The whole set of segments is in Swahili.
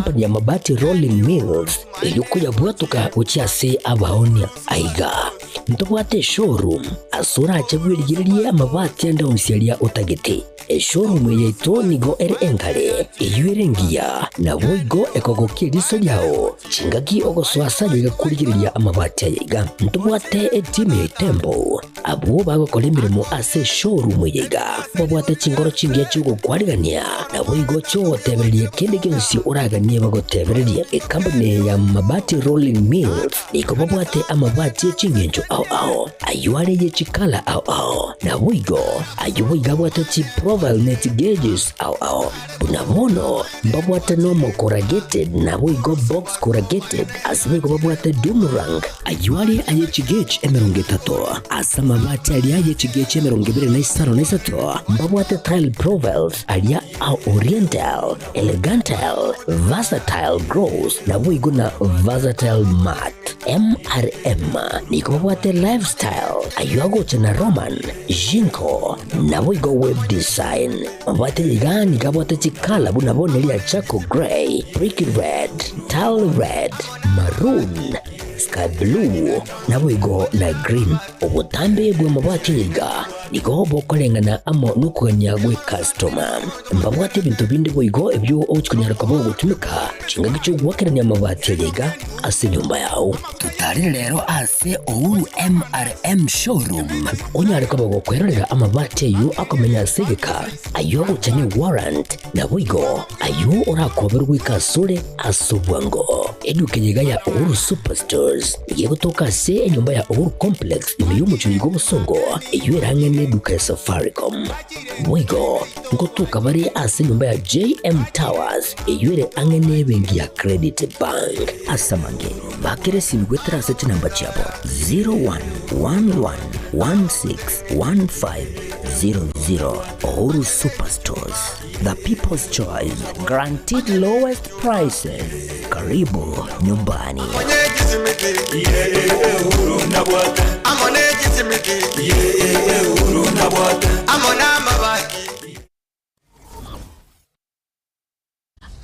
company ya mabati Rolling Mills yuko yabwatuka uchiase abaonia aiga ntobwate showroom asura chagwirigiriye amabati anda unsialia utagete showroom yeito nigo ere enkare eyuerengia na boigo ekogokie riso lyao chingaki ogoswasa ligakurigiriya amabati aiga ntobwate team Tembo abo bagokora imirimo ase showroom yiga babwate chingoro chingiye chugo kwarigania na boigo cyo tebereriye kende kensi uraganie bagotebereriye company ya mabati Rolling Mills iko babwate amabati chingenjo ao ayuare ye chikala ao na boigo ayuiga bwate chi profile net gauges ao bunabono babwate normal corrugated na boigo box corrugated asbigo babwate Dumarang ayuare aye chigage emeronge tato asama mabati alia ye chigage emeronge bere na isaro na isato babwate tile profiles alia au oriental elegantal versatile gross na boigo na versatile mat MRM niko babwate lifestyle ayuago chana Roman Jinko na boigo web design babwate ligani kabwate chikala bunabone lia Chaco Gray, Brick Red, Tile Red, Maroon, Sky Blue na boigo na green obutambe bwa mabwate yiga niko bokolengana amo nukanya gwe customer mbabwate bintu bindi boigo ebyo ochikunyara kabo gutumika chinga cyo gwakeranya mabwate yiga ase nyumba yao tutari lero ase Ouru MRM showroom onyare kabo gukwerera amabwate yu akomenya segeka ayo guchani warrant na boigo ayo orakoberwa ikasure asubwango edukenyiga ya Ouru Superstores yego toka se nyumba ya Ouru Complex imiyumu chuligo busongo iyo erangene duka ya Safaricom boigo ngotuka bari ase nyumba ya JM Towers iyo ere angene bengi ya Credit Bank asamange bakere simgwetera sete namba chabo 0111161500 Ouru Superstores, the people's choice, guaranteed lowest prices. Karibu nyumbani.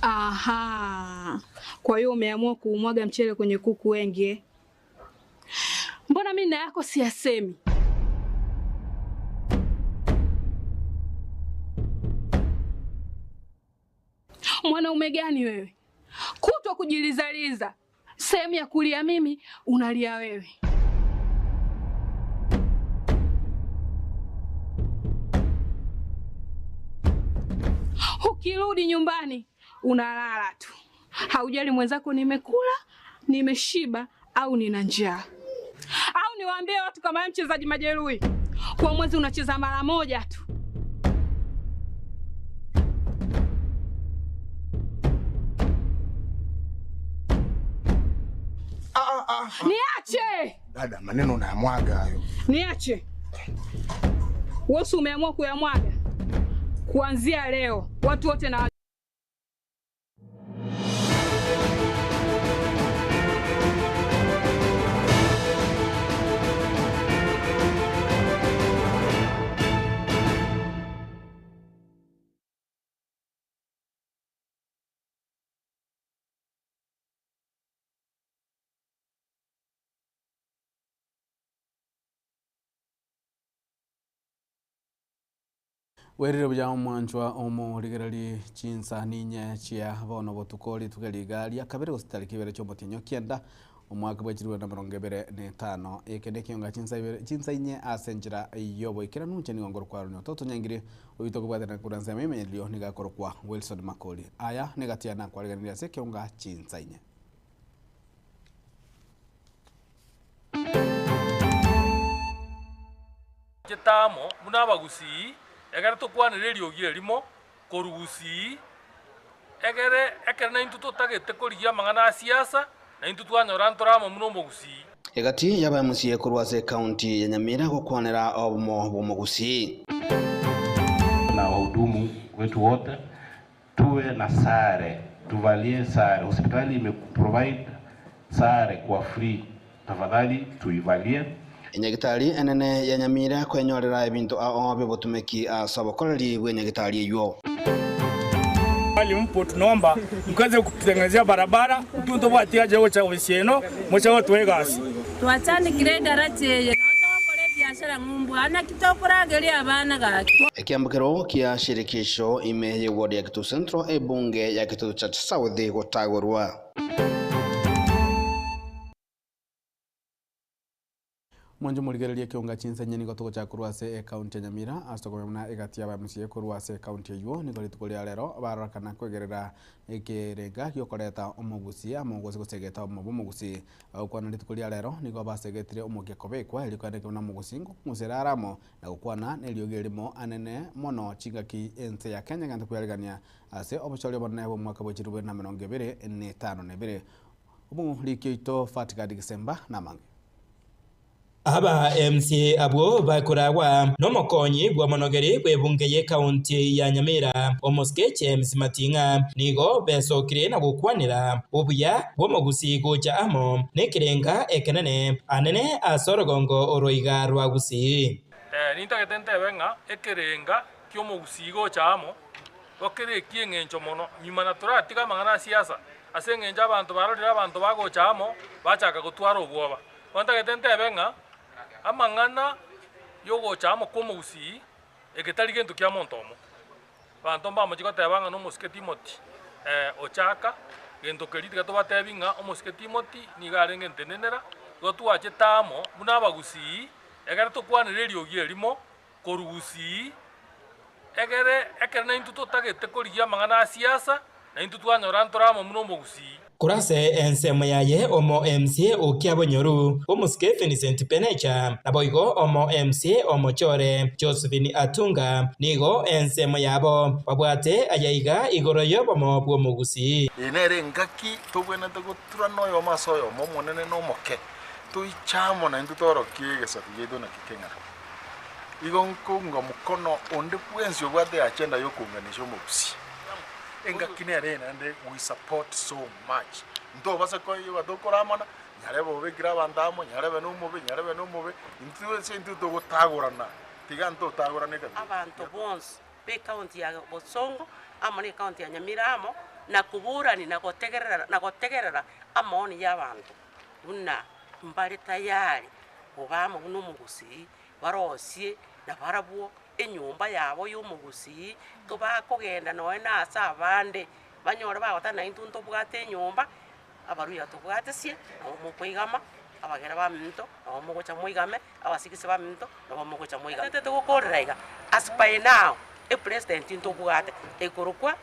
Aha. Kwa hiyo umeamua kuumwaga mchele kwenye kuku wengi. Mbona mimi na yako siyasemi? Mwanaume gani wewe? Kutwa kujilizaliza. Sehemu ya kulia mimi, unalia wewe. Ukirudi nyumbani, unalala tu. Haujali mwenzako nimekula, nimeshiba au nina njaa. Au niwaambie watu kama mchezaji majeruhi. Kwa mwezi unacheza mara moja tu. Niache! Dada, maneno unayamwaga hayo. Niache. Wewe umeamua kuyamwaga. Kuanzia leo watu wote na werire bya mwanjwa omo ligerali chinsa ninye chia bono botukoli tukeligalia kabere gositali kibere cyo motinyo kienda omwaka bwachirwe na 25 ekende kionga chinsa inye asenjira yobo ikira nunche ni ngongoro kwa runyo toto nyangire ubito kubata na kuranza meme lio nigakoro kwa Wilson Makoli aya negatia na kwa ligerali se kionga chinsa inye Kitamo munabagusi egere tukwaniriria ogie rimo korugusi egere na intuto tagete korigia mangana siasa na intutu anyora ntoramo muno mugusi egati yaba musiye kurwase county ya Nyamira gukwanira obumo bumugusi na wahudumu wetu wote tuwe na sare, tuvalie sare. Hospitali imeprovide sare kwa free, tafadhali tuivalie. Enyagitari enene ya Nyamira kwenyorera ebintu aho bibotumeki asabokoreri bwenyagitari yo Wali mpo tunaomba mkaze kutengenezea barabara utunto bwatia je cha wiseno mocha watu wegasi. Tuachane grade arache no tokore biashara ngumbu ana kitokora geli abana gaki. Ekiambukiro kia shirikisho ime ward ya Kitutu Central ebunge ya Kitutu Church South gotagurwa. Mwanjo muligereria kionga chinsa nyeni gotoko cha kurwase county ya Nyamira astokomena egatia ba MCA kurwase county yuo niko litukulia lero barakana kwegerera ekerenga yokoreta omugusi amugusi gusegeta omugusi ukwana litukulia lero niko basegetire omuke kobekwa elikwaneke na mugusi ngo museraramo na gukwana neliogerimo anene mono chingaki ense ya Kenya gantu kweregania ase obuchole bonna bo mwaka bwa 2025 ubu likito fatikadi December namange aba MCA abo bakuragwa nomokonyi bwa monogeri kwebunge ye county ya Nyamira omuskeche msimatinga nigo besokire na gukwanira obuya bwomugusi gocha amo nekirenga ekenene anene asorogongo oroiga rwagusi nintagetente benga ekirenga kyomugusi gocha amo okere kiengencho mono nyimana turatiga mangana siasa asengenja abantu barorira abantu bagocha amo bachaka gutwara obwoba nintagetente benga amangana yogo chamo como usi eketali gento kya montomo bantu mbamo chikotebanga no Muske Timothy ochaka gento keliti to batebinga omuske Timothy ni garenge ntenenera gotwache tamo muna bagusi egere to kwanire liogie limo korugusi egere na intu totagete korigia mangana siasa na intu twanyorantoramo muno mugusi kurase ensemo yaye omo MCA okiabonyoru omuske Vincent Penecha naboigo omo MCA omochore Josephine Atunga nigo ensemo yabo babwate ayaiga igoro yobo mo bwomugusi inere ngaki tobwena togutura noyo masoyo momonene no moke tuichamo na ndutoro kigeso kigedo na kikengara igonko ngomukono onde pwensi obwate agenda yokunganisha omugusi engakine arena and we support so much ndo basa ko badokoramana nyarebo begira bandamo nyarebe no mube intuwe sentu to gutagurana tiganto tagurane ka abantu bonse be county ya Bosongo amone county ya Nyamira amo na kuburani na gotegerera amoni y'abantu buna mbari tayari obamo no mugusi barosie na barabuo enyumba yabo y'umugusi to bakogenda noe nasa abande banyora bagotana intunto bwate enyumba abaruya to bwate sie omukwigama abagera ba minto omugocha muigame abasikise ba minto omugocha muigame tete gukorera as by now a president into bwate ekorokwa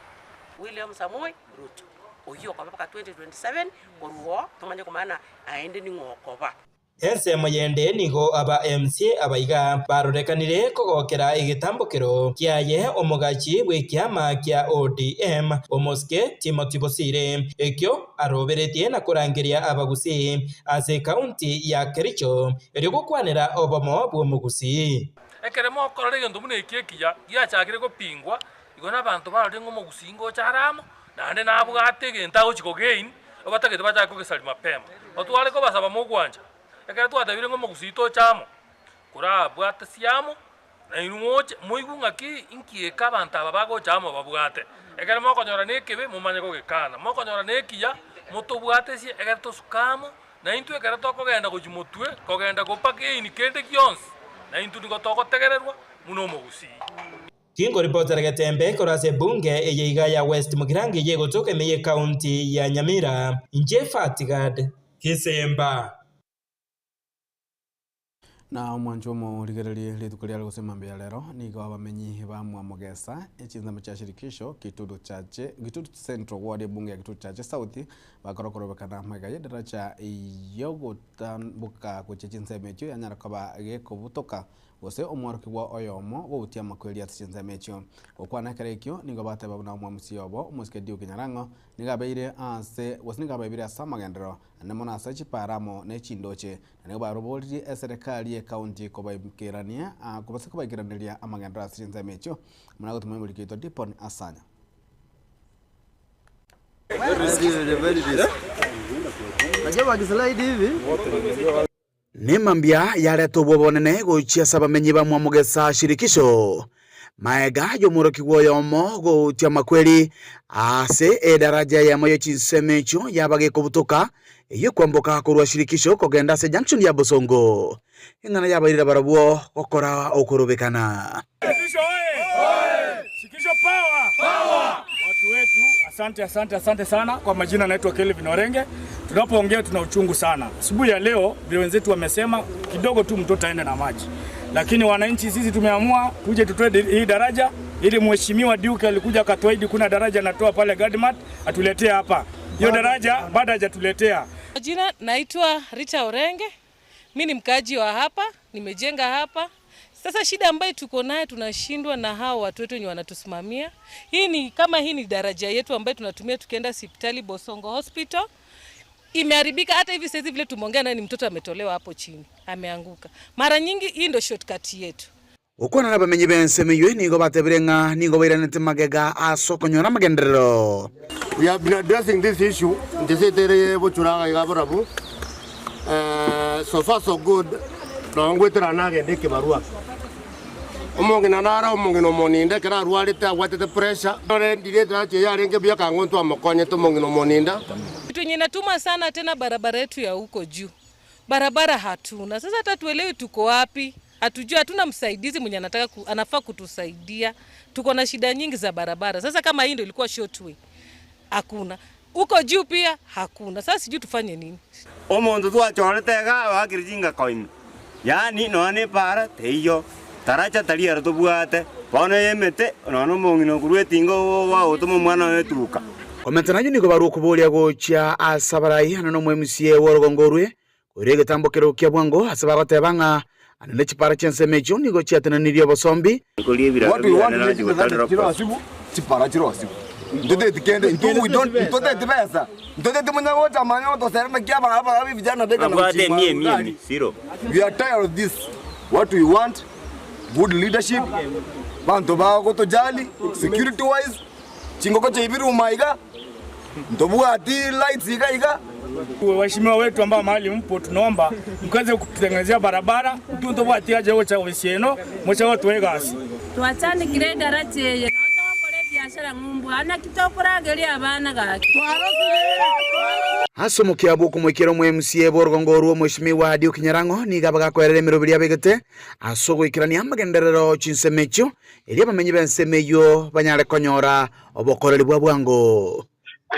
William Samoei Ruto oyo kwa baka 2027 koruo tumanye kumana aende ni ngokoba ensemo yende nigo aba MCA abaiga barorekanire kogokera igitambukiro kiaye omugachi bwekiama kia ODM omuske Timothy Bosire ekyo aroberetie na kurangiria abagusi ase county ya Kericho eri gukwanira obomo bwomugusi ekeremo korore gendo mune ekiekija giachagire gopingwa igona abantu barore ngo mugusi ngo charamo nande nabugate genta gochiko gain obatagete bachako gesali mapema otwale ko basaba mugwanja ekere twatabire ngo mugusito chamo kura bwate siamo na inuoche moigunga ki inkieka abantu ababago chamo babugate ekere mokonyora nekebe mumanye ko gekana mokonyora nekiya motobwate si ekere tosukamo na intu ekere tokogenda gojimotwe kogenda gopake ini kende kyonse na intu nigo togotegererwa muno mugusi Kingo reporter Gatembe korase bunge eyeiga ya West Mugirangi yegotoke meye county ya Nyamira nje Fatigad Kisemba na mwanjo mo ligereri litukulia gusema mbia lero nigo abamenyi ba Mwamugesa echinzamo cha shirikisho Kitutu Central Ward bunge ya Kitutu South bakorokoro bakana magaye daracha yogotan buka kuchechinse mecho yanyara kaba gekobutoka wose omworoki wa oyomo wo utia makweli atchinze mecho okwana karekyo nigo bateba na omwamusi obo omuske dio kinyarango nigabeire ase wasiniga baibire asamagendero nemona asachi paramo nechindoche nigo baroboli eserikali ye county ko baibikirania kubase ko baigiraniria amagendero atchinze mecho munago tumwe kito Dipon Asanya Ni mambia yaretwo bwobonene gochia sabamenyi ba Mwamugesa shirikisho maega jomoroki woyomo gutia makweli ase daraja ya moyo chinsemecho yabage kubutuka iyo kwamboka kurwa shirikisho kogenda se junction ya Bosongo ingana yabairira barabwo gukora okurubikana. Shirikisho power. Watu wetu asante sana. Kwa majina naitwa Kelvin Orenge. Tunapoongea tuna uchungu sana. Asubuhi ya leo vile wenzetu wamesema kidogo tu mtoto aende na maji. Lakini wananchi sisi tumeamua tuje tutoe hii daraja ili mheshimiwa Duke alikuja akatuahidi kuna daraja natoa pale Gadmat atuletea hapa. Hiyo daraja baada hajatuletea. Jina naitwa Rita Orenge. Mimi ni mkaaji wa hapa, nimejenga hapa. Sasa shida ambayo tuko nayo tunashindwa na hao watu wetu wenye wanatusimamia. Hii ni daraja yetu ambayo tunatumia tukienda hospitali Bosongo Hospital. Imeharibika hata hivi sasa vile tumeongea naye ni mtoto ametolewa hapo chini, ameanguka. Mara nyingi hii ndio shortcut yetu. Ukona na bamenye bensemeyo nigo batebirenga nigo bairanete magega asokonyora magenderero. We have been addressing this issue ndise bochuraga igaburabu. So far so good. Nongwetera nagende kibarua. Omonge nanara omonge no moninda kera rualite awatete pressure. Ore ndire drache yarenge bya kangonto amakonye to omonge no moninda. Kitu yenye natuma sana tena barabara yetu ya huko juu. Barabara hatuna. Sasa hata tuelewi tuko wapi. Hatujui, hatuna msaidizi mwenye anafaa kutusaidia. Tuko na shida nyingi za barabara. Sasa kama hii ndio ilikuwa short way. Hakuna. Huko juu pia hakuna. Sasa sijui tufanye nini. Omonto twachorotega wakirjinga koim. Yani none para teyo taracha talia to buate bono yemete nono mongino kurwetingo wa otomo mwana wetuka komentana juni ko baru kubolia gocha asabarai hano mwemusie worogongorwe kurege tambokero kya bwango asabarate banga anene chipara chense mejo ni gocha tananirio bosombi chipara chirosibu ndode tikende we don't ndode tibesa ndode timunya wocha manyo to serena kya baba abi vijana beka na mimi zero. We are tired of this. What we want, good leadership, bantu bako to jali, security wise, chingoko cha ibiru maiga, ndobu ati lights iga. Waheshimiwa wetu ambao mahali mpo tunaomba mkaanze kutengenezea barabara, ndobu ati aje wocha wesieno, mocha watu wegasi. Tuachane kile daraja yeye. Biashara ngumbu ana kitokoragelia abana gaki. Asomo kiabu kumwekero mwemusie borogongorwo mheshimiwa Duke Nyarango ni gabaga kwerere mirobiri abegete asogo ikirania magenderero chinsemecho elia bamenye bensemeyo banyare konyora obokoreri bwa bwango.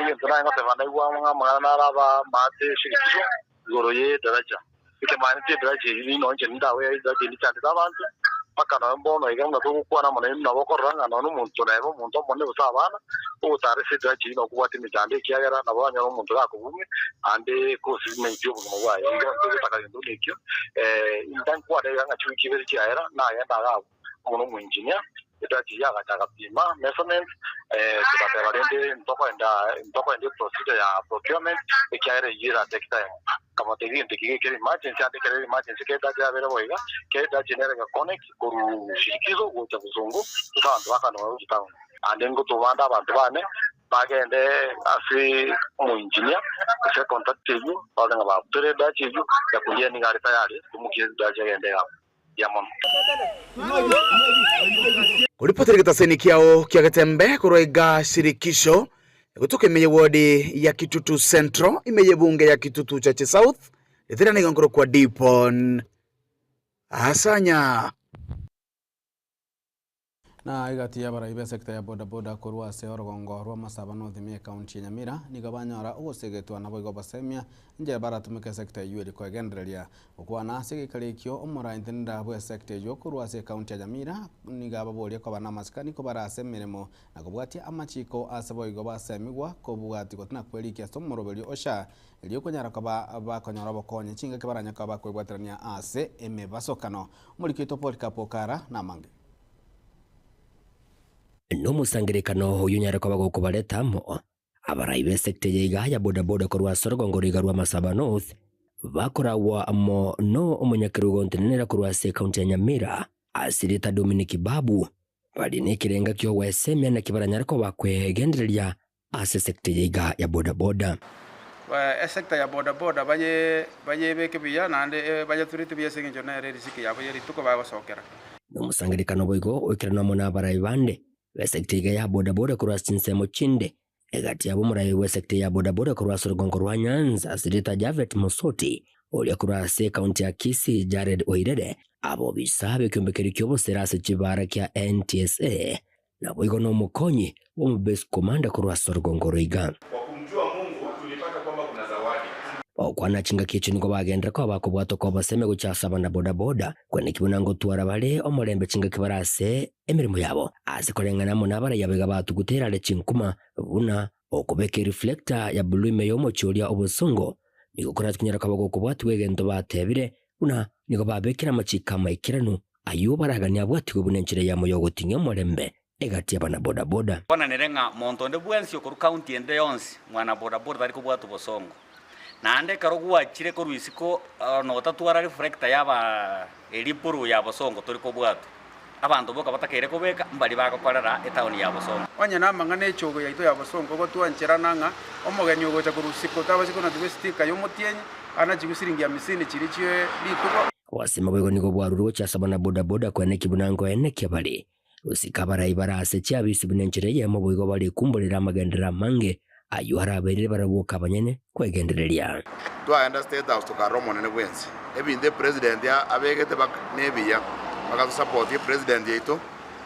Iyo turanga tevana igwa mwana araba mate shikisho goroye daraja. Ikemani te daraja ni nonje ndawe daraja ni cyane abantu. Makana mbono iganga to kwana mane nabo koranga none umuntu nabo umuntu mone usabana utare sidra chino kuwati mitande kiagera nabo anya umuntu akubumwe ande kosi menjo mwaye ngo takagendo lekyo indan kwa de yanga chuki beri kiagera na yenda ga umuntu mu engineer itachi yaga takapima measurement tutapera rende ntoko ende procedure ya procurement kiagera yira take time kama tegi ndiki kile emergency ande kile emergency keda ya bere boiga keda genera ga connect kuru shikizo gocha kuzungu tutandu akano utawo ande ngo tubanda abantu bane bagende asi mu engineer se contact you bale ngaba tere da cheju ya kulia ni ngari tayari tumukie da jagende ya mama Ulipoteleketa seni kiao kia Gatembe kuroiga shirikisho kutoka imeye wodi ya Kitutu Central imeye bunge ya Kitutu Chache South ithira ni ngoro kwa Dipon Asanya na igati ya baraibe sekta ya boda boda kurwa se orogongo rwa masabano thimie county ya Nyamira ni gabanyora ugosegetwa na boigo basemia nje bara tumike sekta yuri kwa gendereria ukwana sigikarikyo omora intenda bwa sekta yo kurwa se county ya Nyamira ni gababoria kwa bana maskani ko barasemeremo na kubwatia amachiko aseboigo basemigwa ko bwati ko tuna kwelikia somorobeli osha iliyo kunyara kwa bakonyora bokonye chinga kibaranya kwa bakwebwatrania ase emebasokano mulikito polikapo kara na mange no musangirekano uyu nyare kwa bago kubaretamo abaraibe sekte yiga ya boda boda korwa Sorogongo rigarwa Masaba North bakorawa mo no omunyakirugo ntenera korwa se county ya Nyamira asirita Dominic Babu bali ne kirenga kyo wesemya na kibaranyare ko bakwegendereria ase sekte yiga ya boda boda wa sekta ya boda boda baye beke biya nande baye turite biya sengenjo na risiki ya baye rituko ba basokera Omusangirikano boigo oikirana mona barai bande besekta ya bodaboda kurwa Chinsemo Chinde egati yabo murai wesekta ya bodaboda kurwa Sorgongo rwa Nyanza Sirita Javet Musoti olia kurwa se kaunti ya Kisii Jared Oirede abo bisabe kyombekeri kyobo serase chibara kya NTSA na boigo no mukonyi wo base commander kurwa Sorgongo Roiga. Kwa kumjua Mungu tulipata kwamba kuna zawadi. Okwana chinga kichu niko bagendera ko bakobwato ko baseme guchasaba na bodaboda kwene kibunango twara bale omulembe chinga kibarase emirimo yabo azikorengana mu nabara yabega batu gutera le chinkuma buna okubeka reflector ya bulume yomo cholia obusongo niko kora tunyara kabako kubwatu wegendo batebire una niko babekira machika maikiranu ayo baraganya bwatu kubunenchire ya moyo gutinga mulembe egati abana bodaboda bona nerenga montonde bwensi okuru county ende yonsi mwana bodaboda bari kubwatu bosongo nande karogwa chire ko ruisiko no tatwara reflector yaba elipuru ya bosongo turi ko bwatu abantu boka batakere ko beka mbali bako korera etauni ya bosongo onye namangana echogo yaito ya bosongo ko twanchera nanga omogeni ogocha ku rusiko tabasiko na tubestika yomutienye ana chigusiringi ya misini chirichwe lituko wasema bwego niko bwaruru cha sabana bodaboda kwa neki bunango ene kyabali usikabara ibarase cyabisi bunenchire yemo bwego bali kumbolera amagendera mange ayo harabere barabuka abanyene kwegendereria twaenda state house tukaromo nene bwensi ebinde president ya abegete bak nebiya baka support president yeito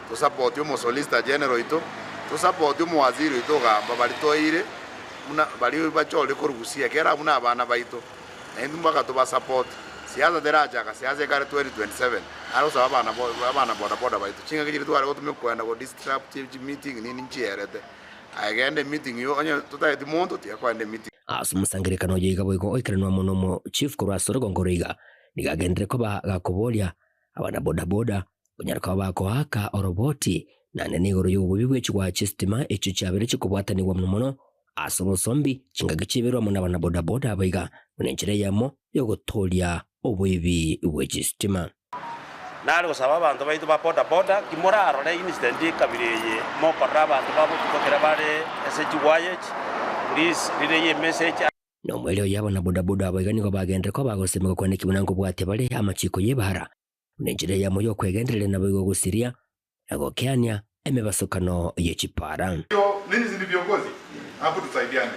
to support yo solicitor general yeito to support yo waziri yeito gamba bali toire muna bali bachole korugusia kera muna abana baito nendu mbaka to ba support siasa deraja ka siasa kare 2027 aro sa abana boda baito chinga kiri tware gotume kwenda go disruptive meeting nini nchierete agende meeting yo onye tutaiti monto tia kwende meeting musangirikano yiga boigo oikiranwa muno mu chief kurwa Sorgongo Roiga nigagendere ko bagakobolia abana bodaboda kunyaraka bako haka oroboti na nene igoro y'ububi bw'ekigwa cy'istima icyo cyabere kikubwatanirwa muno asobosombi kinga gikiberwa mu abana bodaboda abiga munenjire yamo yo gutolia obubi bw'ekistima nalo kusaba abantu baitu ba boda kimoraro le incident kabireye mo parra abantu babo tukokera bare SHYH please rireye message no mweleo yabo na bodaboda abiga niko bagendre ko bagosema ko neki bunango bwate bale amachiko yebara munenjire yamo yo kwegenderere na bigo gusiria agokeania emebasukano yechipara nini zindi viongozi hapo tusaidiane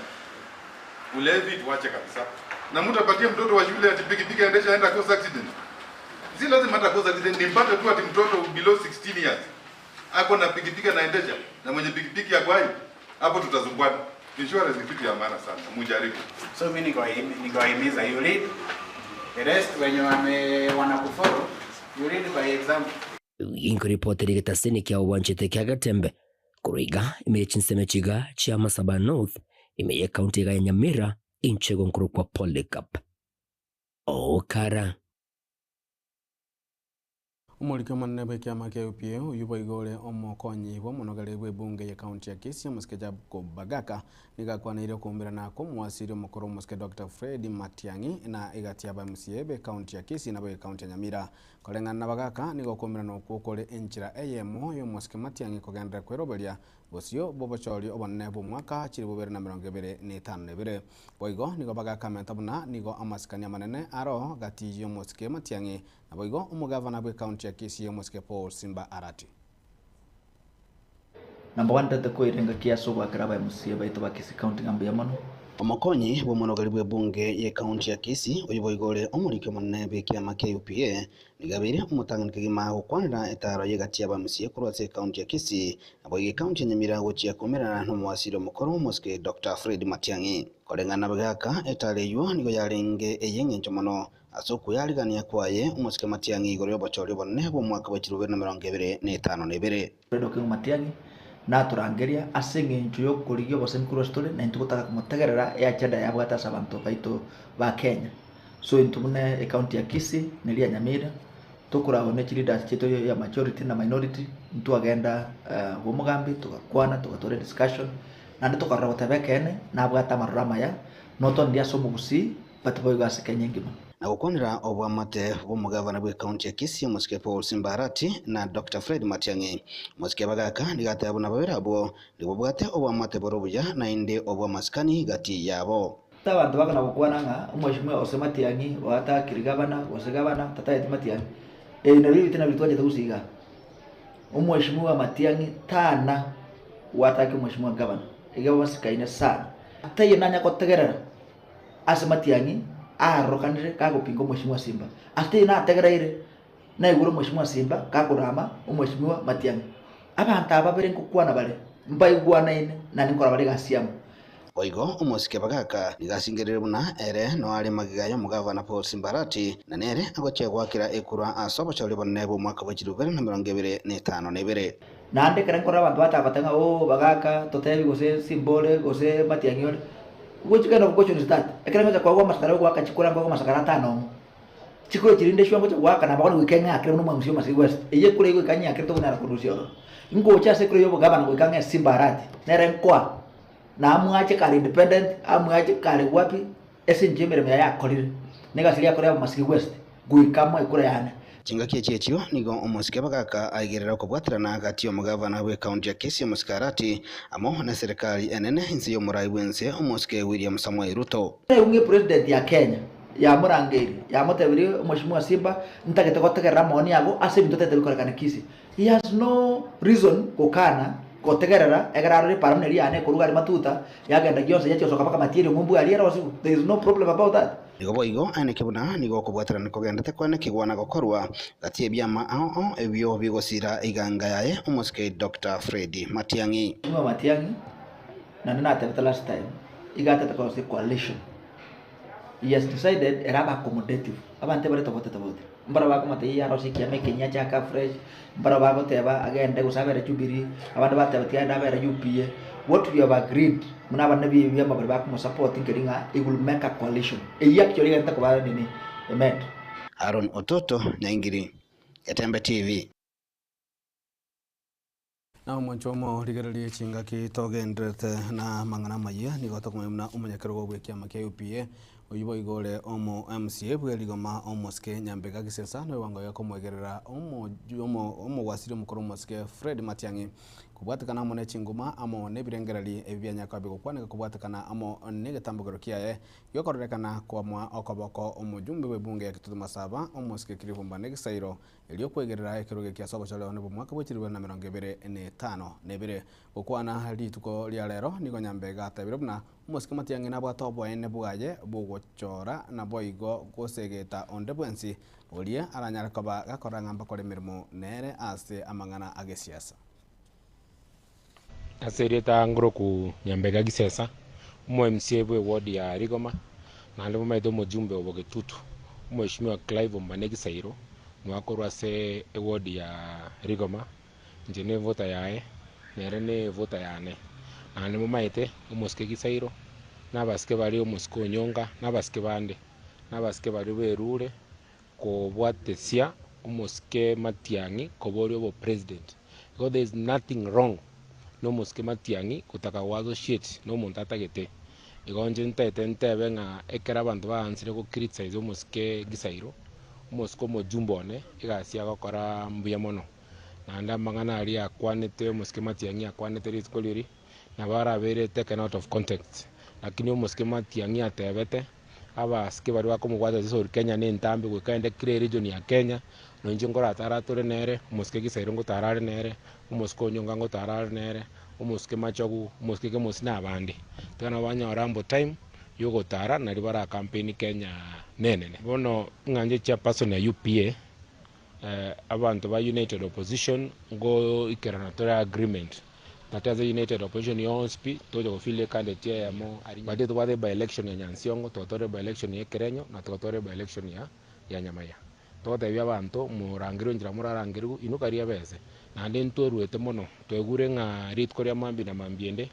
ulevi tuache kabisa na mtu apatie mtoto wa shule ati pikipiki aendesha aenda cause accident si lazima hata cause accident nimpate tu ati mtoto below 16 years ako na pikipiki anaendesha na mwenye pikipiki ya kwai hapo tutazungwana insurance ni kitu ya maana sana mujaribu so mimi niko himiza you lead the rest wenye wanakufollow you lead by example inko reporter gitaseni kya uwanchete kya Gatembe Kuriga imeye Chinseme chiga cha Masaba North imeye county ya Nyamira inchego nkuru kwa Polycarp Okara umulike manne bwe kyama kya UPA uyubo igole omukonyi bo monogale bwe bunge ya county ya Kisii muskeja ko Bagaka nigakwanire kumbira nako mwasiri mukuru muske Dr. Fred Matiang'i na igati aba MCA county ya Kisii na bwe county ya Nyamira kolengana na Bagaka nigokumbira no kukole enchira eyemo yo muske Matiang'i kogendera kweroberia bosio bobochori obonne bo mwaka chiri 2025 boigo nigo Bagaka mentabuna nigo amaskania manene aro gati yo muske Matiang'i na boigo umugavana bwe county ya Kisii yo muske Paul Simba Arati number 1 tata ko irenga kiaso kwa karaba MCA baito ba Kisii county ngambia mano omukonyi bw'omonogari bwe bunge ye county ya Kisii oyibo igole omulike munne bwe kyama kya UPA nigabire umutangani kigima okwanira etaro yegati aba MCA kurwatse county ya Kisii abo ye county ya Nyamira gochi yakomerana n'umuwasiro mukuru muske Dr. Fred Matiang'i kolengana Bagaka etaleyo nigo yarenge eyengencho mono asoku yaligania kwaye umuske Matiang'i igoro yobochori bonne bo mwaka wa 2025 Dr. Matiang'i na turangeria asenge nchuyo kurigyo bose mkuru story na ntukutaka kumutegerera ya chada ya bwata sabantu baito ba Kenya so intumune county ya Kisii nelia Nyamira tukurabone chirida chito ya majority na minority mtu agenda umugambi tukakwana tukatore discussion na ndo tukarabota bekene na bwata marama ya noto ndia somugusi batuboy gase Kenya ngima na gukonera obwamate bw'omugavana bwe county ya Kisii muske Paul Simba Arati na Dr. Fred Matiang'i muske Bagaka nigate abona babirabo libobwate obwamate borobuya na inde obwamaskani gati yabo tabantu bakana gukwana nga umweshimwe ose Matiang'i wata kirigabana ose gabana tata Matiang'i ina bibi tena bitwaje tugusiga Mheshimiwa Matiang'i tana wataki Mheshimiwa Governor iga wasikaine sana ataye nanya kotegerera ase Matiang'i arokanire kagopinga Mheshimiwa Simba ataye na ategereire na iguru Mheshimiwa Simba kakurama Mheshimiwa Matiang'i abantu ababere nkukwana bare mbaigwanaine na nikora bare gasiamu oigo omosike bagaka nigasingerere buna ere no ari magigayo mugavana Paul Simbarati na nere agoche gwakira ekura asobo chali bonne bo mwaka wa 2025 nebere nande karen kora abantu batabatanga bagaka totebi gose Simbole gose Matiang'i which kind of question is that ekrenga kwa masakara kwa kachikura ngoko masakara tano chikuro chirinde shwa ngocha waka na bakoni wikenga akire no mwamusio masi west eye kure iko kanya akire to kuna kurusio ngo cha sekuro yobo gabana ko kanga Simbarati nere nkwa na amwache kali independent amwache kali wapi ese njemere mya yakolire nega siria kore masi west guikamwa ikura yana chinga kiechio nigo omosike bagaka aigerera kubwatirana hagati y'omugavana we county ya Kisii Musikarati amo na serikali enene insi yo murai wense omosike William Samoei Ruto unge president ya Kenya ya murangeri ya motebiri Mheshimiwa Simba ntagete gotegerera moni yago ase bintu tete bikorekana Kisii he has no reason kokana kotegerera egararo parane ane kurugari matuta yagenda gyose yacho soka paka matieri ngumbu aliera wasiku there is no problem about that igo ane kibuna nigo kubwatirana kogendete kwane kigwana gokorwa gati ebyama ao ebyo bigosira iganga yae omosike Dr. Fred Matiang'i Matiang'i na nana last time igata ta coalition he has decided eraba accommodative abante bare tobote mbara bako mate ya rosi kia mekenya chaka fresh mbara bako teba agende usabere chubiri abande bateba tianda bere UPA what we have agreed muna bande bi ya mbara bako mo supporting keringa it will make a coalition e actually ganta ko bara nini emet Aaron Ototo Nyaingiri Yatembe TV na mwanchomo ligerali chinga ki togendrete na mangana maye nigoto kumemna umunyakero gwe kiama kia UPA oyibo igole omo MCA bweligoma omoske Nyambega Gisesa no wango yako mwegerera omo wasiri mukuru moske Fred Matiang'i kubwatikana mone chinguma amo nebirengerali ebyanya kwabe gukwaneka kubwatikana amo negetambogero kiaye yokorekana kwa mwa okoboko omujumbe webunge ya Kitutu Masaba omoske Kirivumba Negisairo elio kwegerera ekiruge kia sogo chale one mwaka bwechiriwe na 2025 nebere gukwana lituko lya lero nigo Nyambega atabire buna omoske Matiang'i na bwatobo ene bwaye bugochora na boigo gosegeta onde bwensi olia aranyara koba gakora ngamba kore mirimo nere ase amangana agesiasa asereta ngoro ku Nyambega Gisesa mo MCA bwe ward ya Rigoma na lebo maido mujumbe wa Gitutu Mheshimiwa Clive Mbanegisairo mwakorwa se ward ya Rigoma njene vota yae nere ne vota yane na lebo maite omoske Gisairo nabaske bari omosko Nyonga nabaske bande nabaske bari berure ko bwatesia omoske Matiang'i kobori obo president because there is nothing wrong no moske Matiang'i kutaka wazo shit no muntu atagete igonje ntebe nga ekera abantu bahansire ko criticize omoske Gisairo omosko mojumbone igasia gokora mbuya mono na nda mangana ali akwanete omoske Matiang'i akwanete ritkoliri na bara bere taken out of context lakini omoske Matiang'i atebete abaske bari bakomugwata ziso Kenya ne ntambe gwikaende kire region ya Kenya no njingora ataratore nere omoske Gisairo ngotarare nere omosko Nyonga ngotarare nere omoske Machogu omoske ke mosina abandi tana banyorambo time yogotara na libara campaign Kenya nenene bono nganje cha person ya UPA abantu ba United Opposition go ikeranatora agreement that as a United Opposition yonspi tojo kufile candidate ya mo bade to bade by election ya Nyansiongo to tore by election ya Kerenyo na to tore by election ya Nyamaya to tebya abantu murangiro njira murarangiru inukaria bese na ndento ruete mono twegure nga rit koria mambi na mambiende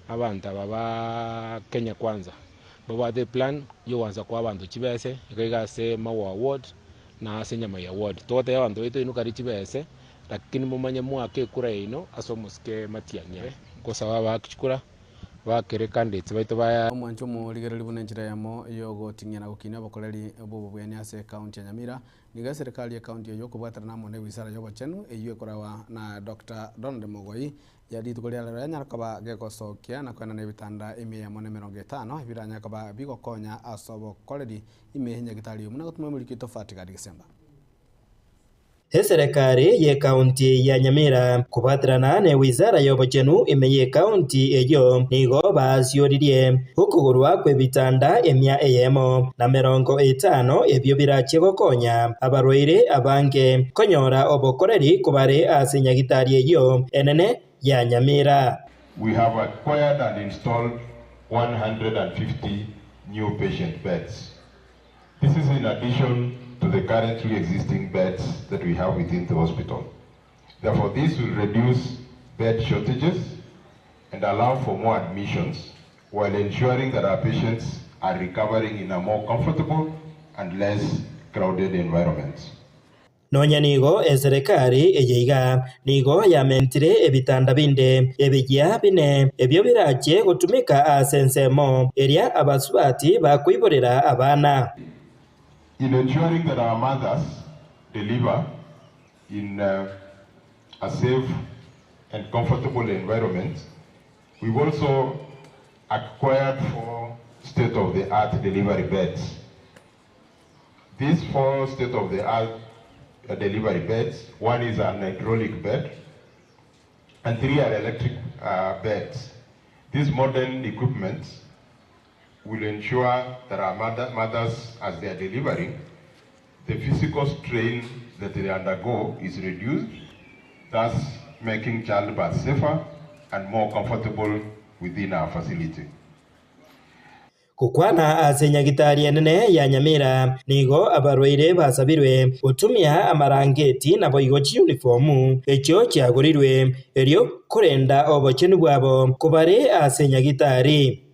abantu baba Kenya kwanza baba the plan yo wanza kwa abantu chibese ikaiga se mawa award na ase Nyamaya award to te abantu ito inukari chibese lakini mumanye mwake kura ino asomuske Matiang'i kosa baba kichukura bakere candidates baito baya omwancho mo ligerali bunenjira yamo yogo tingena gukina bakoleri obo bwene ase county ya Nyamira niga serikali ya county yo kubwatana namo ne wisara yobo chenu eyue korawa na Dr. Donald Mogoi yadi tukolia lero nyarkaba gekosokia na kwena ne bitanda ime ya mone 50 ibiranya kaba bigo konya asobo koleri ime henya gitali muna gutuma muliki tofauti ga December Serikali ye kaunti ya Nyamira kubatirana ne wizara ya obogenu imeye kaunti eyo nigo bacioririe ukugurwa kwe bitanda emya eyemo na 50 ebyo birache gokonya abarwaire abange konyora obokoreri kubare ase nyagitari eyo enene ya Nyamira. We have acquired and installed 150 new patient beds. This is in addition to the currently existing beds that we have within the hospital. Therefore, this will reduce bed shortages and allow for more admissions while ensuring that our patients are recovering in a more comfortable and less crowded environment. Nonya nigo serikali eyiga nigo yamentire ebitanda binde ebijya bine ebyo birache gutumika asensemo eria abasubati bakwiborera abana. In ensuring that our mothers deliver in a safe and comfortable environment, we've also acquired 4 state-of-the-art delivery beds. These 4 state-of-the-art delivery beds, 1 is an hydraulic bed and 3 are electric beds. These modern equipment will ensure that our mothers, as they are delivering, the physical strain that they undergo is reduced, thus making childbirth safer and more comfortable within our facility. Kukwana ase nyagitari enene ya Nyamira nigo abarwaire basabirwe utumia amarangeti na boigochi uniformu ekyo kyagurirwe erio kurenda obochenu bwabo kubare ase nyagitari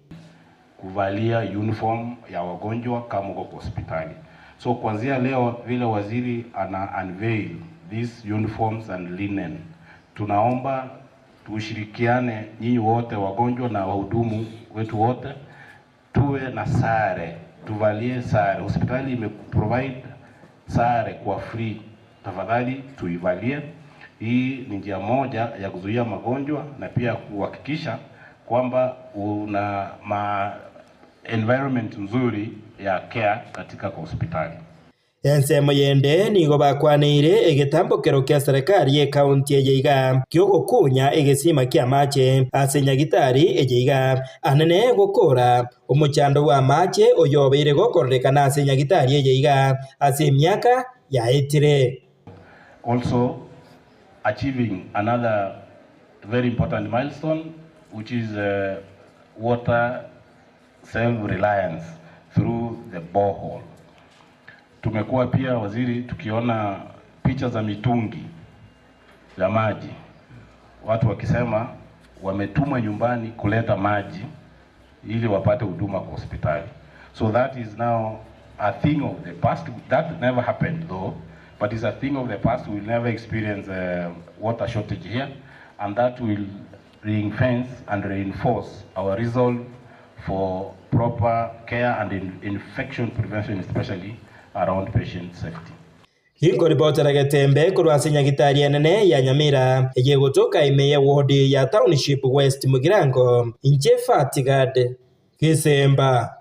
kuvalia uniform ya wagonjwa kama uko hospitali. So kuanzia leo vile waziri ana unveil these uniforms and linen, tunaomba tushirikiane nyinyi wote wagonjwa na wahudumu wetu wote tuwe na sare, tuvalie sare. Hospitali imeprovide sare kwa free, tafadhali tuivalie. Hii ni njia moja ya kuzuia magonjwa na pia kuhakikisha kwamba una environment nzuri ya care katika hospitali. Ensemo yende nigo bakwanire egetambokero kya serikali ye kaunti eyiga kyogokunya egesima kya mache ase nyagitari eyiga anene gukora omuchando wa mache oyobeire gokorekana ase nyagitari eyiga ase myaka ya etire. Also achieving another very important milestone, which is water self-reliance through the borehole. Tumekuwa pia waziri tukiona picha za mitungi ya maji, watu wakisema wametumwa nyumbani kuleta maji ili wapate huduma kwa hospitali. So that is now a thing of the past. That never happened though, but it's a thing of the past. We will never experience water shortage here, and that will ring-fence and reinforce our resolve for proper care and infection prevention, especially around patient safety. Hiko ripotera getembe kurwase nyagitari enene ya Nyamira eyegotoka imeye ward ya Township West Mugirango inche Fatigade Kisemba.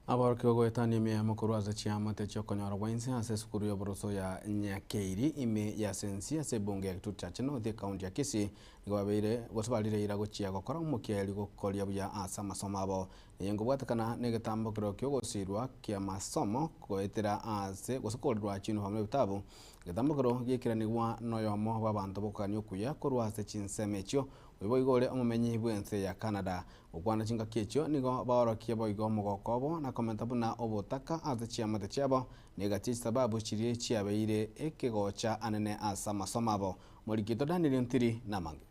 Abaroki ogwetania mia mukuru aze chiama techo konyora wense ase sukuru ya boroso ya Nyakeiri ime ya sensi ase bunge ya Kitutu Church no the county ya Kisii nigobabeire gosobalire ira gochia gokora umukiari gokoria buya asa masomo abo yengo bwatakana negetambokero kyogosirwa kya masomo goetera ase gosokorwa chino hamwe bitabu getambokero gikiranigwa noyomo babantu bokani okuya korwa ase chinsemechio Boigole omumenyi bwense ya Canada ukwana chinga kiecho nigo baorokia boigo mugokobo na komenta buna obotaka ate chiama te chiabo negati sababu chirie chiabeire ekegocha anene asa masomabo morikito Daniel Ntiri namange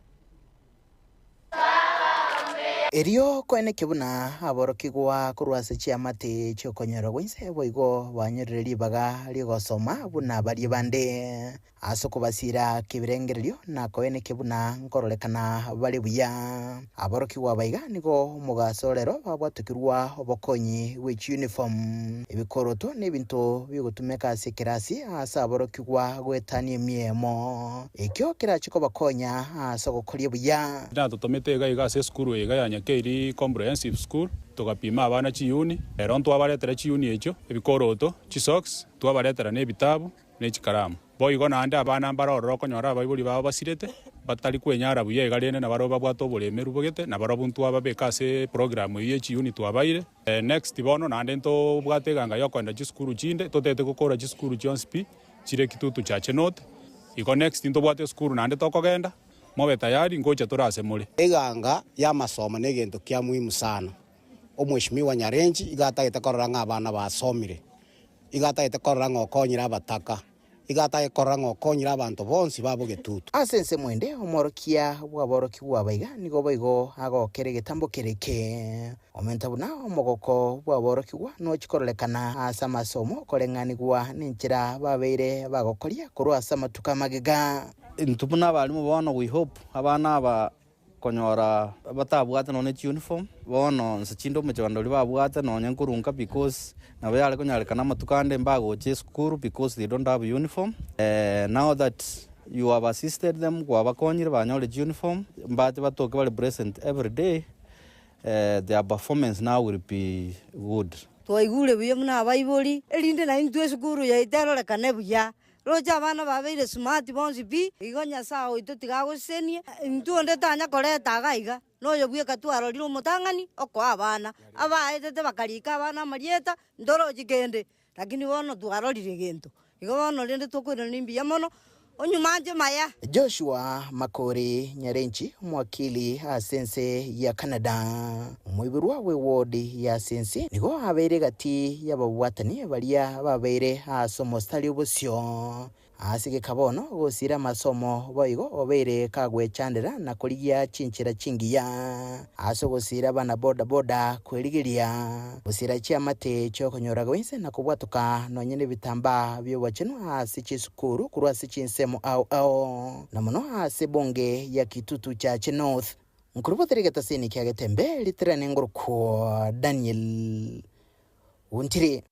Erio kwene kibuna aborokigwa kurwase chiama te chokonyoro wense boigo banyereri baga ligosoma buna bari bande asoko basira kibirengererio na koene kibuna ngororekana bari buya aboroki wabaiga nigo mugasorero babwatukirwa obokonyi which uniform ibikoroto n'ebintu bigutumeka sekirasi asa aboroki gwa gwetani miemo ikyo kirachiko bakonya asoko kuri buya tutomete iga se skuru iga ya Nyakeri comprehensive school tugapima abana chiuni ero twabaretera chiuni echo ebikoroto chisocks twabaretera n'ebitabu n'echikaramu boigo nande abana mbarororo konyora abaibuli babo basirete batari kwenyara buye igarene na baroba bwato bulemeru bugete na baroba ntu ababeka se program iye chiuni twabaire next bono nande nto bwateganga yokwenda chiskuru chinde totete gukora chiskuru chonspi chire kitutu cha Chenote iko next nto bwate skuru nande tokogenda mobe tayari ngocha turase muri iganga ya masomo negento kya muhimu sana omweshimiwa Nyarenji igataite koranga abana basomire igataite koranga okonyira abataka igataite koranga okonyira abantu bonsi babo getutu asense mwende omorokia bwaboroki bwabaiga nigo boigo agokere getambo kereke omentabuna omogoko bwaboroki bwa no chikorekana asa masomo korenganigwa ninchira babeire bagokoria kurwa asa matuka magega ntubuna abalimu bono we hope abana aba konyora batabwate none uniform bono nsichindo mechando libabwate nonye nkurunga because nabo yale konyarekana matukande mbagoche school because they don't have uniform now that you have assisted them kwa bakonyire banyole uniform mbate batoke bali present every day their performance now will be good twaigure buye muna abaibori elinde na intwe school ya itarole kanebuya roja abana babeire smart bonsi bi igonya sao itotigagosenie ntuonde tanya koreta gaiga noyo bwie katwarorire umutangani oko abana abaetete bakarika abana marieta ndoro jikende lakini bono twarorire gento igo bono rende tokwira nimbi ya mono onyumanje maya Joshua Makori Nyarenchi mwakili asense ya Canada mwibirwa we ward ya sense nigo abere gati y'ababwatani baria babere asomo stali ubusyo asige kabono gusira masomo boigo obere kagwe chandera na kurigia chinchira chingiya aso gusira bana boda boda kwerigiria gusira chiamate cyo konyoraga wense na kubwatuka nonyene bitamba byo bachenwa asichi skuru kurwa sichinsemo au na muno asebonge ya kitutu cha Chenoth nkuruboterega taseni kyagetembe litrane ngurukho Daniel Untiri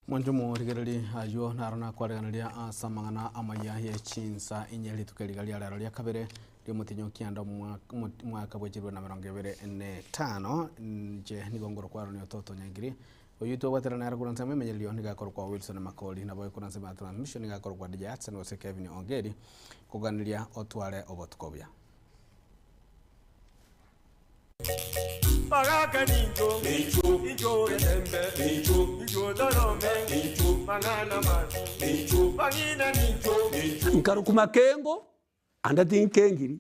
Mwanjumu rigereri ayo narona kwareganria asamangana amaya ye chinsa inyeli tukeligalia lya kabere ryo mutinyo kianda mwaka bwejirwe na 2025 nje nigongoro kwaro ni toto nyangiri oyito watera na ragura nsame menyelio nigakoro kwa Wilson Makoli na boy kuna nsema transmission nigakoro kwa DJ Atsen wose Kevin Ongeri kuganilia otwale obotkobya Pagaka ninjo, ninjo rembe, ninjo dorome, mangana mas, pagina ninjo. Nkarukuma kengo, anda tinkengiri.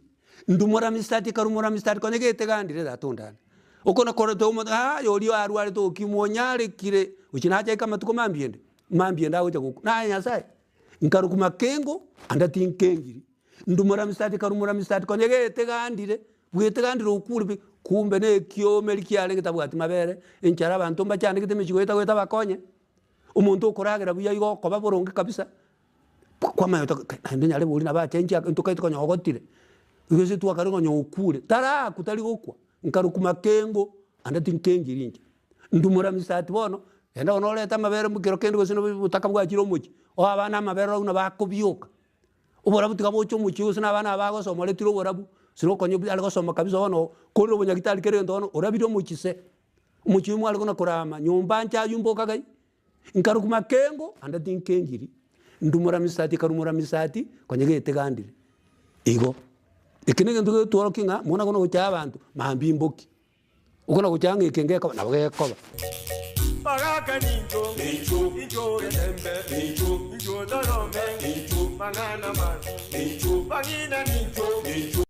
Ndumura mistati karumura mistati konegete gandire datondana. Okona koreto mo yori arware to kimonyare kire uchinaje kama tuko mambiende awo jago na nyasai. Nkarukuma kengo, anda tinkengiri. Ndumura mistati karumura mistati konegete gandire. Bwete gandire ukuri kumbe ne kyo melikiale kitabwati mabere enchara abantu mbachane kitemechigweta gweta bakonye umuntu ukoragira buya igo koba boronge kabisa kwa mayo ande nyale buri na bachenja ntukaitiko nyogotire igese tu akaringo nyokure tara kutali gokwa nkarukuma kengo ande tinkengirinje ndumura misati bono enda onoleta mabere mukiro kendo gosino butaka bwakiro muki o abana mabere una bakobyuka ubora butika bocho muki usina abana bagosomole tiro borabu sino konyo algo soma kabisa wono kono bunyagitali kere ndono orabiro mukise umuchimu algo na kurama nyumba ncha yumbo kagai nkarukuma kengo anda tinkengiri ndumura misati karumura misati konyegete gandire igo ikinege ndugo tuorokinga mona kono cha abantu mambi mboki ukona kuchanga ikenge ko nabwe koba Pagaka ninjo, ninjo rembe, ninjo dorome, mangana mas, pagina ninjo.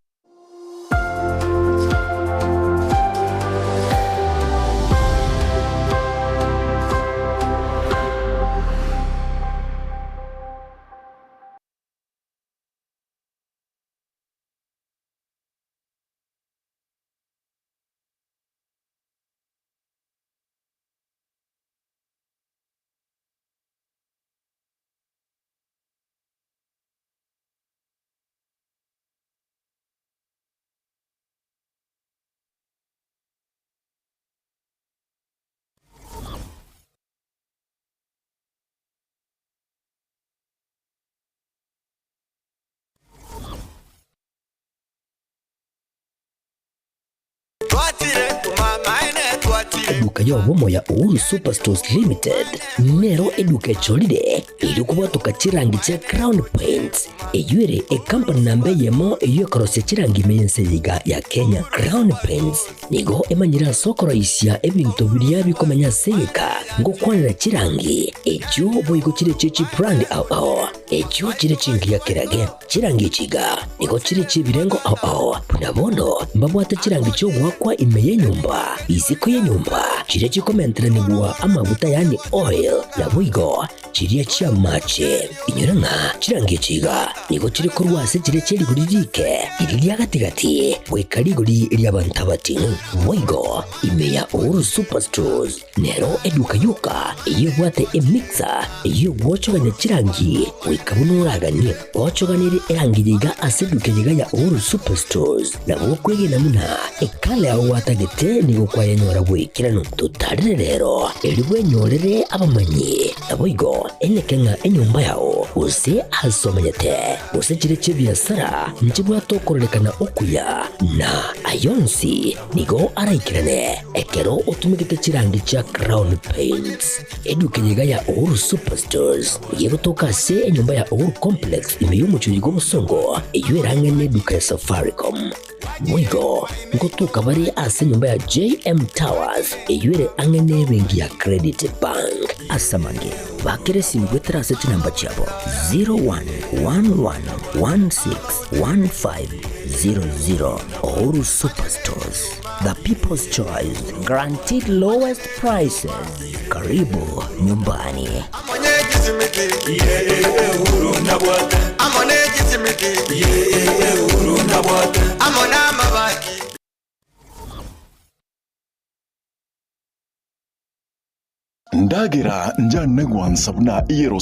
eduka yobomo ya Uhuru Superstores Limited nero eduka echolide ili kubwatuka chirangi cha Crown Paints eyure company nambe yemo iyo korose chirangi meyense yiga ya Kenya. Crown Paints nigo emanyira sokoro isya ebintu biria bikomanya seka ngo kwanira chirangi echo boyiko chire chechi brand ao echo chire chingi ya kirage chirangi chiga nigo chire chibirengo ao punabondo mbabwate chirangi cyo gwakwa imeye nyumba isiko ye nyumba chire chikomentre nigwa amavuta yani oil na buigo chire chia mache inyuranga chirangi chiga nigo chire korwase chire chiri guririke iriya gatigati wekariguri iriya bantabati buigo imeya Uhuru Superstores nero eduka yuka iyo bwate emixer iyo gwochoganya chirangi wikabunuraganie gwochoganire erangi yiga aseduke yiga ya Uhuru Superstores na bwokwege namuna ekale aho watagete nigo kwa yenyora gwikirano tutarire rero elibwe nyorere abamanyi naboigo enekenga enyumba yao use asomanyete use chire chebiasara njibwa tokorekana okuya na ayonsi nigo araikirane ekero utumikite chirangi cha Crown Paints eduke yiga ya Uhuru Superstores yego tokase enyumba ya Uhuru Complex imeyumucho yigo busongo eywerangene eduka ya Safaricom mwigo ngotuka bari ase nyumba ya JM Towers eyure angene bengi ya Credit Bank asamange bakere simbwetera seti namba chabo 0111161500. Uhuru Superstores, the people's choice, guaranteed lowest prices. Karibu nyumbani. Ndagira njane gwansabna iyero